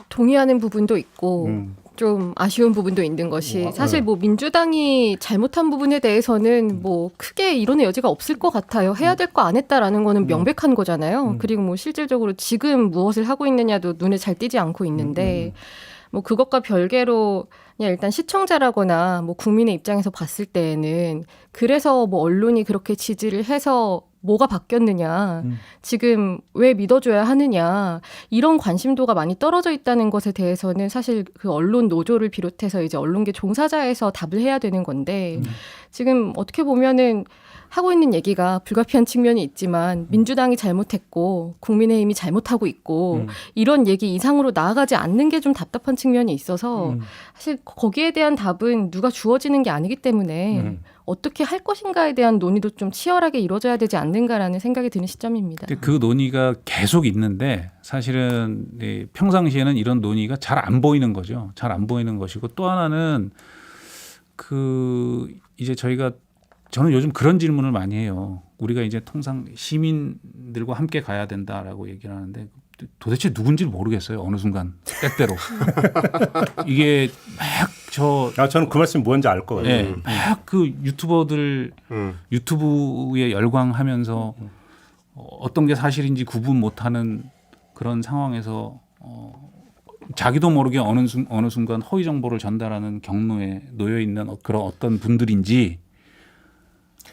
Speaker 3: 동의하는 부분도 있고 좀 아쉬운 부분도 있는 것이, 사실 뭐 민주당이 잘못한 부분에 대해서는 뭐 크게 이론의 여지가 없을 것 같아요. 해야 될 거 안 했다라는 거는 명백한 거잖아요. 그리고 뭐 실질적으로 지금 무엇을 하고 있느냐도 눈에 잘 띄지 않고 있는데 뭐 그것과 별개로 그냥 일단 시청자라거나 뭐 국민의 입장에서 봤을 때에는 그래서 뭐 언론이 그렇게 지지를 해서 뭐가 바뀌었느냐, 지금 왜 믿어줘야 하느냐, 이런 관심도가 많이 떨어져 있다는 것에 대해서는 사실 그 언론 노조를 비롯해서 이제 언론계 종사자에서 답을 해야 되는 건데 지금 어떻게 보면은 하고 있는 얘기가 불가피한 측면이 있지만 민주당이 잘못했고 국민의힘이 잘못하고 있고 이런 얘기 이상으로 나아가지 않는 게 좀 답답한 측면이 있어서 사실 거기에 대한 답은 누가 주어지는 게 아니기 때문에 어떻게 할 것인가에 대한 논의도 좀 치열하게 이루어져야 되지 않는가라는 생각이 드는 시점입니다.
Speaker 4: 근데 그 논의가 계속 있는데 사실은 평상시에는 이런 논의가 잘 안 보이는 거죠. 잘 안 보이는 것이고 또 하나는 그 이제 저는 요즘 그런 질문을 많이 해요. 우리가 이제 통상 시민들과 함께 가야 된다라고 얘기를 하는데 도대체 누군지를 모르겠어요. 어느 순간 때때로 이게
Speaker 1: 저는 그 말씀이 뭔지 알 것 같아요.
Speaker 4: 네, 막 그 유튜버들 유튜브에 열광하면서 어떤 게 사실인지 구분 못하는 그런 상황에서 자기도 모르게 어느 순간 허위 정보를 전달하는 경로에 놓여 있는 그런 어떤 분들인지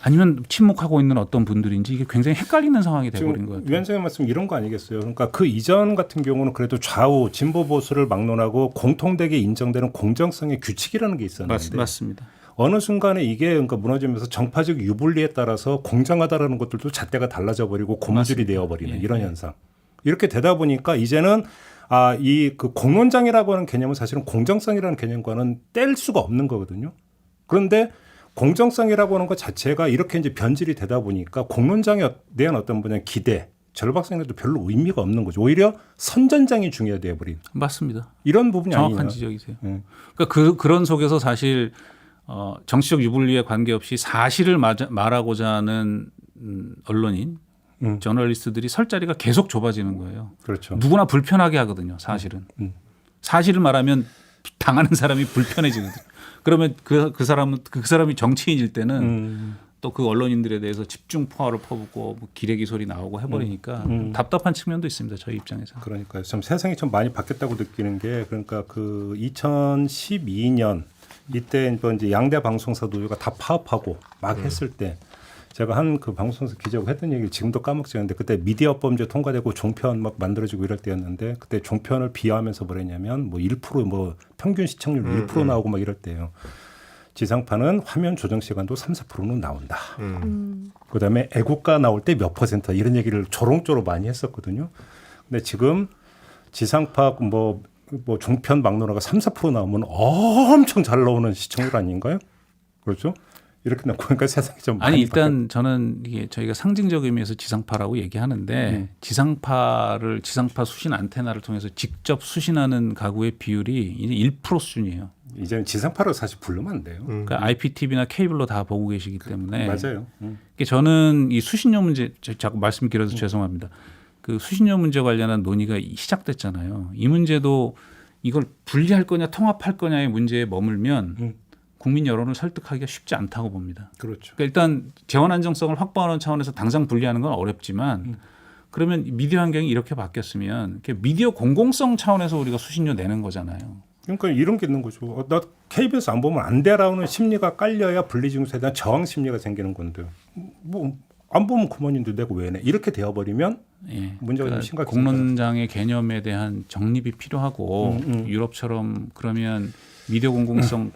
Speaker 4: 아니면 침묵하고 있는 어떤 분들인지 이게 굉장히 헷갈리는 상황이 돼버린 것 같아요.
Speaker 1: 위원장의 말씀 이런 거 아니겠어요? 그러니까 그 이전 같은 경우는 그래도 좌우 진보 보수를 막론하고 공통되게 인정되는 공정성의 규칙이라는 게 있었는데
Speaker 4: 맞습니다.
Speaker 1: 어느 순간에 이게 그러니까 무너지면서 정파적 유불리에 따라서 공정하다라는 것들도 잣대가 달라져 버리고 고무줄이 되어버리는 이런 현상. 이렇게 되다 보니까 이제는 이 그 공론장이라고 하는 개념은 사실은 공정성이라는 개념과는 뗄 수가 없는 거거든요. 그런데 공정성이라고 하는 것 자체가 이렇게 이제 변질이 되다 보니까 공론장에 대한 어떤 기대, 절박성에도 별로 의미가 없는 거죠. 오히려 선전장이 중요해 버린.
Speaker 4: 맞습니다.
Speaker 1: 이런 부분이 아니냐.
Speaker 4: 정확한 지적이세요. 그러니까 그런 속에서 사실 정치적 유불리에 관계없이 사실을 말하고자 하는 언론인, 저널리스트들이 설 자리가 계속 좁아지는 거예요.
Speaker 1: 그렇죠.
Speaker 4: 누구나 불편하게 하거든요. 사실은. 사실을 말하면 당하는 사람이 불편해지거든요. 그러면 그 사람이 정치인일 때는 또 그 언론인들에 대해서 집중 포화를 퍼붓고 뭐 기레기 소리 나오고 해버리니까 답답한 측면도 있습니다. 저희 입장에서.
Speaker 1: 그러니까요. 참 세상이 좀 많이 바뀌었다고 느끼는 게 그러니까 그 2012년 이때 이제 양대 방송사 노조가 다 파업하고 막 했을 때 제가 한 그 방송사 기자하고 했던 얘기를 지금도 까먹지 않는데 그때 미디어법제 통과되고 종편 막 만들어지고 이럴 때였는데 그때 종편을 비하하면서 뭐랬냐면 뭐 1% 뭐 평균 시청률 1% 나오고 막 이럴 때예요. 지상파는 화면 조정 시간도 3, 4%는 나온다. 그다음에 애국가 나올 때 몇 퍼센트 이런 얘기를 조롱조로 많이 했었거든요. 근데 지금 지상파 뭐 종편 막론화가 3, 4% 나오면 엄청 잘 나오는 시청률 아닌가요? 그렇죠? 이렇게 나고 그러니까 세상이 좀 많이
Speaker 4: 일단 저는 이게 저희가 상징적 의미에서 지상파라고 얘기하는데 지상파 수신 안테나를 통해서 직접 수신하는 가구의 비율이 이제 1% 수준이에요.
Speaker 1: 이제는 지상파로 사실 부르면 안 돼요.
Speaker 4: 그러니까 IPTV나 케이블로 다 보고 계시기 때문에
Speaker 1: 맞아요.
Speaker 4: 그러니까 저는 이 수신료 문제 자꾸 말씀 길어서 죄송합니다. 그 수신료 문제 관련한 논의가 시작됐잖아요. 이 문제도 이걸 분리할 거냐 통합할 거냐의 문제에 머물면 국민 여론을 설득하기가 쉽지 않다고 봅니다.
Speaker 1: 그렇죠.
Speaker 4: 그러니까 일단 재원 안정성을 확보하는 차원에서 당장 분리하는 건 어렵지만 그러면 미디어 환경이 이렇게 바뀌었으면 미디어 공공성 차원에서 우리가 수신료 내는 거잖아요.
Speaker 1: 그러니까 이런 게 있는 거죠. 나 KBS 안 보면 안 돼라는 심리가 깔려야 분리징수에 대한 저항 심리가 생기는 건데 뭐 안 보면 그만인데 내가 왜 내? 이렇게 되어버리면 문제가 좀 심각해요.
Speaker 4: 공론장의 개념에 대한 정립이 필요하고 유럽처럼 그러면 미디어 공공성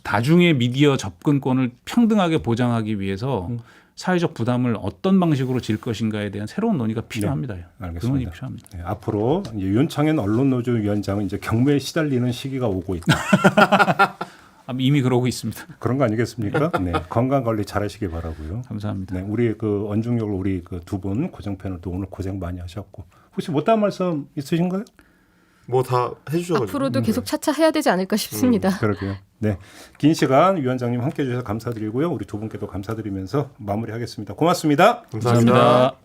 Speaker 4: 다중의 미디어 접근권을 평등하게 보장하기 위해서 사회적 부담을 어떤 방식으로 질 것인가에 대한 새로운 논의가 필요합니다.
Speaker 1: 알겠습니다.
Speaker 4: 그 논의 필요합니다.
Speaker 1: 네, 앞으로 이제 윤창현 언론노조 위원장은 이제 경무에 시달리는 시기가 오고 있다.
Speaker 4: 이미 그러고 있습니다.
Speaker 1: 그런 거 아니겠습니까? 네, 건강 관리 잘하시기 바라고요.
Speaker 4: 감사합니다.
Speaker 1: 네, 우리 그 언중역을 우리 그 두 분 고정팬을도 오늘 고생 많이 하셨고 혹시 못다한 말씀 있으신가요?
Speaker 2: 뭐 다 해주셔가지고
Speaker 3: 앞으로도 계속 차차 해야 되지 않을까 싶습니다.
Speaker 1: 그러게요. 네, 긴 시간 위원장님 함께해 주셔서 감사드리고요. 우리 두 분께도 감사드리면서 마무리하겠습니다. 고맙습니다.
Speaker 2: 감사합니다.